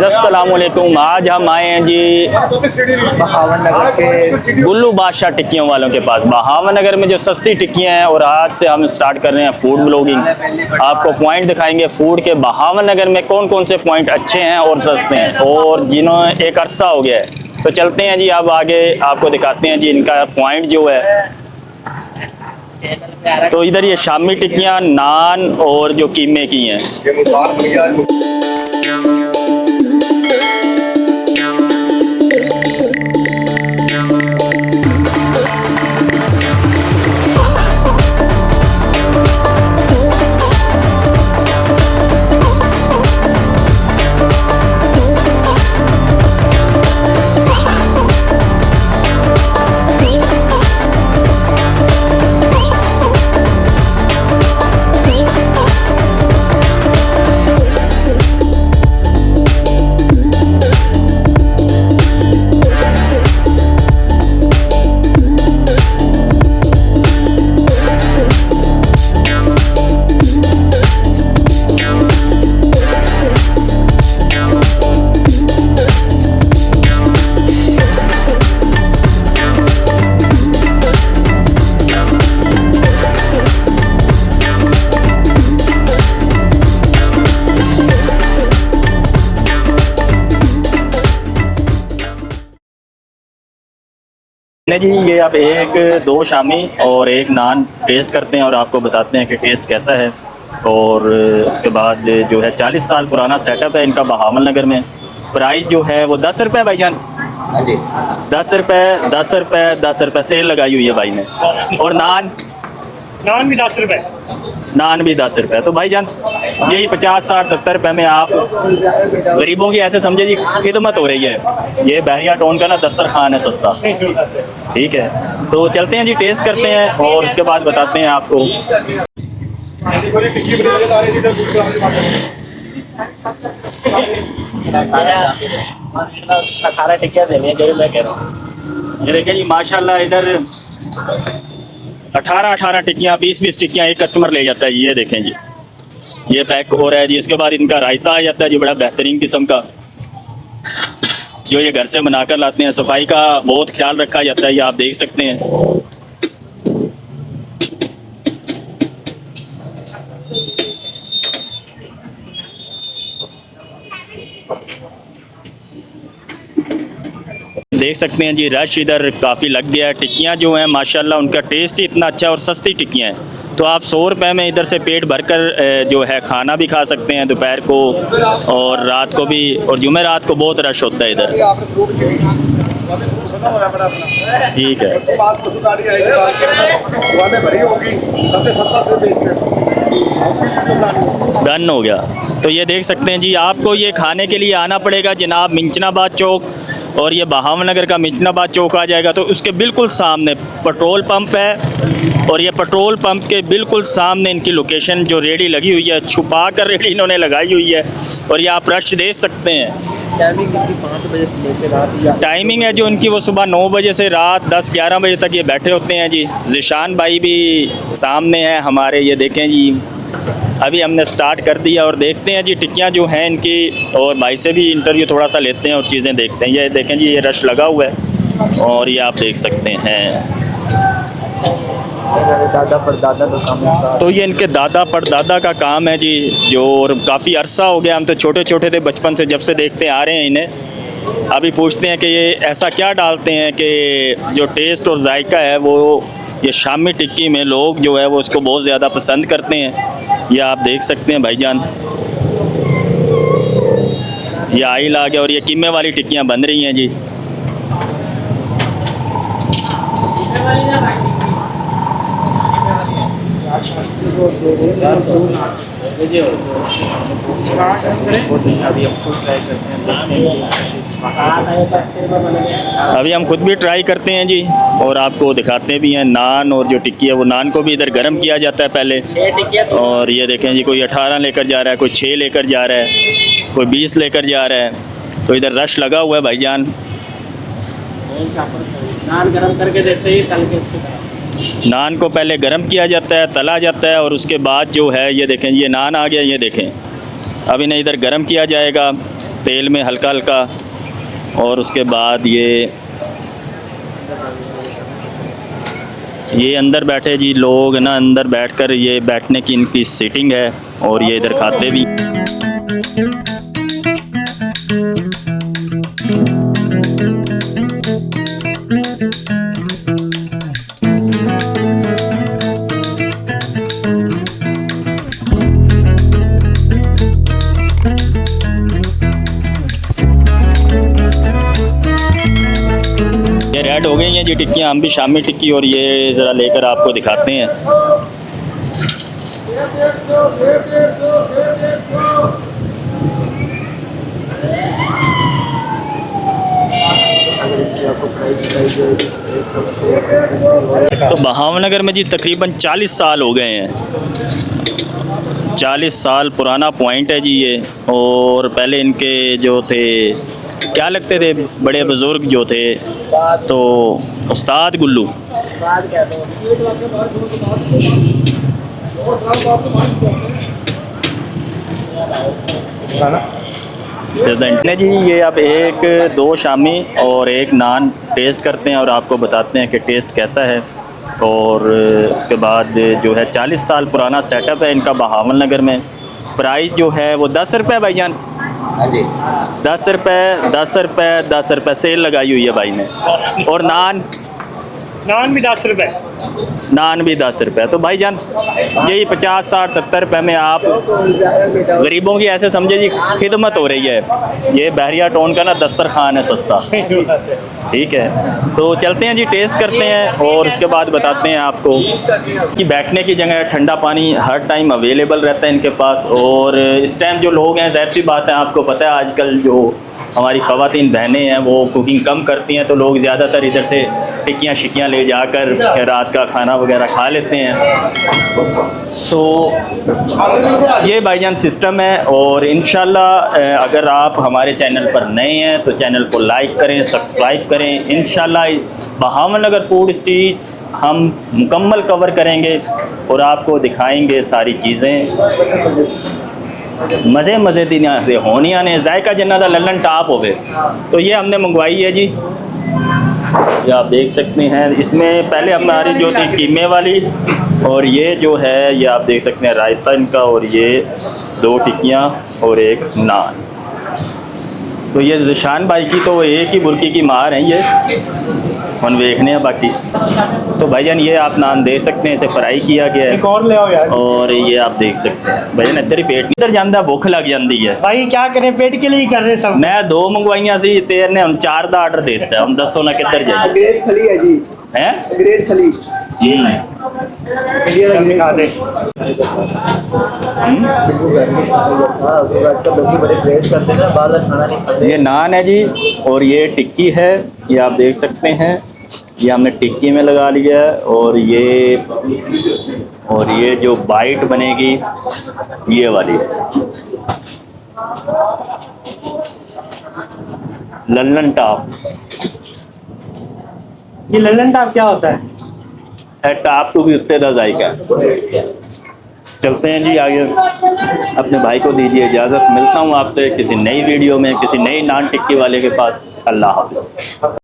Guys अस्सलाम वालेकुम। आज हम आए हैं जी बहावन नगर के गुल्लू बादशाह टिक्कियों वालों के पास बहावन नगर में जो सस्ती टिक्कियाँ हैं। और आज से हम स्टार्ट कर रहे हैं फूड ब्लॉगिंग। आपको पॉइंट दिखाएंगे फूड के बहावन नगर में कौन कौन से पॉइंट अच्छे हैं और सस्ते हैं, और जिन्होंने एक अरसा हो गया है। तो चलते हैं जी, अब आगे आपको दिखाते हैं जी इनका पॉइंट जो है। तो इधर ये शामी टिक्कियाँ, नान और जो कीमे की हैं। नहीं जी, ये आप एक दो शामी और एक नान टेस्ट करते हैं और आपको बताते हैं कि टेस्ट कैसा है। और उसके बाद जो है 40 साल पुराना सेटअप है इनका बहावन नगर में। प्राइस जो है वो 10 रुपये भाईजान। हाँ जी 10 रुपये 10 रुपये 10 रुपये सेल लगाई हुई है भाई ने। और नान भी 10 रुपए। नान भी 10 रुपये। तो भाईजान यही 50 60 70 रुपये में आप गरीबों की ऐसे समझे जी खिदमत हो रही है। ये बहरिया टाउन का ना दस्तरखान है सस्ता। ठीक है, तो चलते हैं जी, टेस्ट करते हैं और उसके बाद बताते हैं आपको। 18 टिक्कियाँ देनी है जो मैं कह रहा हूँ। ये देखिए जी माशाल्लाह, इधर 18 टिक्कियाँ 20 टिक्कियाँ एक कस्टमर ले जाता है। ये देखें जी, ये पैक हो रहा है जी। इसके बाद इनका रायता आ जाता है जी, बड़ा बेहतरीन किस्म का, जो ये घर से बनाकर लाते हैं। सफाई का बहुत ख्याल रखा जाता है, ये आप देख सकते हैं। देख सकते हैं जी, रश इधर काफ़ी लग गया है। टिक्कियाँ जो हैं माशाल्लाह उनका टेस्ट ही इतना अच्छा है और सस्ती टिक्कियाँ हैं। तो आप 100 रुपये में इधर से पेट भरकर जो है खाना भी खा सकते हैं दोपहर को और रात को भी। और जुमेरात को बहुत रश होता है इधर। ठीक है, डन हो गया। तो ये देख सकते हैं जी, आपको ये खाने के लिए आना पड़ेगा जनाब मिंचनाबाद चौक। और ये बहावन नगर का मिंचनाबाद चौक आ जाएगा। तो उसके बिल्कुल सामने पेट्रोल पंप है और ये पेट्रोल पंप के बिल्कुल सामने इनकी लोकेशन जो रेडी लगी हुई है, छुपा कर रेडी इन्होंने लगाई हुई है। और ये आप रश देख सकते हैं। टाइमिंग इनकी 5 बजे से लेकर रात टाइमिंग है जो इनकी वो सुबह 9 बजे से रात 10-11 बजे तक ये बैठे होते हैं जी। ज़िशान भाई भी सामने हैं हमारे, ये देखें जी। अभी हमने स्टार्ट कर दिया और देखते हैं जी टिक्कियाँ जो हैं इनकी, और भाई से भी इंटरव्यू थोड़ा सा लेते हैं और चीज़ें देखते हैं। ये देखें जी, ये रश लगा हुआ है और ये आप देख सकते हैं। दादा परदादा का काम इसका। तो ये इनके दादा परदादा का काम है जी, जो और काफ़ी अरसा हो गया। हम तो छोटे छोटे थे बचपन से, जब से देखते आ रहे हैं इन्हें। अभी पूछते हैं कि ये ऐसा क्या डालते हैं कि जो टेस्ट और जायका है वो ये शामी टिक्की में लोग जो है वो उसको बहुत ज़्यादा पसंद करते हैं। ये आप देख सकते हैं भाईजान, ये आइल आ गया और ये कीमे वाली टिक्कियाँ बन रही हैं जी। अभी हम खुद भी ट्राई करते हैं जी और आपको दिखाते भी हैं। नान और जो टिक्की है वो नान को भी इधर गर्म किया जाता है पहले। और ये देखें जी, कोई 18 लेकर जा रहा है, कोई 6 लेकर जा रहा है, कोई 20 लेकर जा रहा है। तो इधर रश लगा हुआ है भाईजान। नान गरम करके देते ही तल के अच्छी तरह। नान को पहले गरम किया जाता है, तला जाता है, और उसके बाद जो है ये देखें, ये नान आ गया। ये देखें, अब इन्हें इधर गरम किया जाएगा तेल में हल्का हल्का, और उसके बाद ये अंदर बैठे जी लोग ना, अंदर बैठकर ये बैठने की इनकी सीटिंग है, और ये इधर खाते भी। ये रेड हो गई हैं जी टिक्कियाँ, हम भी शामी टिक्की और ये ज़रा लेकर आपको दिखाते हैं। अगर इनकी आपको प्राइस बताई जाएगी तो ये सबसे सस्ती होगी। तो बहावनगर में जी तकरीबन 40 साल हो गए हैं, 40 साल पुराना पॉइंट है जी ये। और पहले इनके जो थे क्या लगते थे बड़े बुज़ुर्ग जो थे, तो उस्ताद गुल्लू। बाद क्या तो ने जी ये आप एक दो शामी और एक नान टेस्ट करते हैं और आपको बताते हैं कि टेस्ट कैसा है। और उसके बाद जो है 40 साल पुराना सेटअप है इनका बहावन नगर में। प्राइस जो है वो 10 रुपये भाईजान, हाँ जी 10 रुपये 10 रुपये 10 रुपये सेल लगाई हुई है भाई ने। और नान नान भी 10 रुपए। नान भी 10 रुपये। तो भाईजान यही 50 60 70 रुपये में आप गरीबों की ऐसे समझे जी खिदमत हो रही है। ये बहरिया टाउन का ना दस्तरखान है सस्ता, ठीक है। तो चलते हैं जी, टेस्ट करते हैं और उसके बाद बताते हैं आपको कि बैठने की जगह ठंडा पानी हर टाइम अवेलेबल रहता है इनके पास। और इस टाइम जो लोग हैं, ज़ाहिर सी बात है आपको पता है आजकल जो हमारी ख़वातीन बहनें हैं वो कुकिंग कम करती हैं, तो लोग ज़्यादातर इधर से टिक्कियाँ शिक्कियाँ ले जाकर रात का खाना वगैरह खा लेते हैं। तो ये भाईजान सिस्टम है। और इंशाल्लाह अगर आप हमारे चैनल पर नए हैं तो चैनल को लाइक करें, सब्सक्राइब करें। इंशाल्लाह बहावन नगर फूड स्ट्रीट हम मुकम्मल कवर करेंगे और आपको दिखाएंगे सारी चीज़ें। मज़े मज़े दी होनिया ने जायका जिन्ना दा लल्लन टाप हो गए। तो ये हमने मंगवाई है जी, ये आप देख सकते हैं। इसमें पहले हमारी जो थी कीमे वाली, और ये जो है ये आप देख सकते हैं रायता इनका, और ये 2 टिक्कियाँ और एक नान। तो ये ज़िशान भाई की तो एक ही बुरकी की मार है ये, हम देखने हैं बाकी। तो भाईजान ये आप नान देख सकते हैं, इसे फ्राई किया गया है। एक और ले आओ यार। और ये आप देख सकते हैं भाईजान इधर ही पेट इधर जाता, भुख लग जाती है। भाई क्या करें, पेट के लिए ही कर रहे सब। मैं 2 मंगवाइया सी, तेर ने हम 4 का आर्डर दे दिता। हम दसो ना किधर जाए ग्रेट खली है जी, हैं ग्रेट खली जी। दिखा दे। आजकल लोग बड़े प्रेस करते हैं ना, बाहर का खाना नहीं खाते। ये नान है जी, और ये टिक्की है, ये आप देख सकते हैं। ये हमने टिक्की में लगा लिया है। और ये जो बाइट बनेगी ये वाली लल्लन टॉप। ये लल्लन टाप क्या होता है? टॉप टू भी उत्ते का जायका है। चलते हैं जी आगे, अपने भाई को दीजिए इजाज़त। मिलता हूँ आपसे किसी नई वीडियो में, किसी नई नान टिक्की वाले के पास। अल्लाह हाफ़िज़।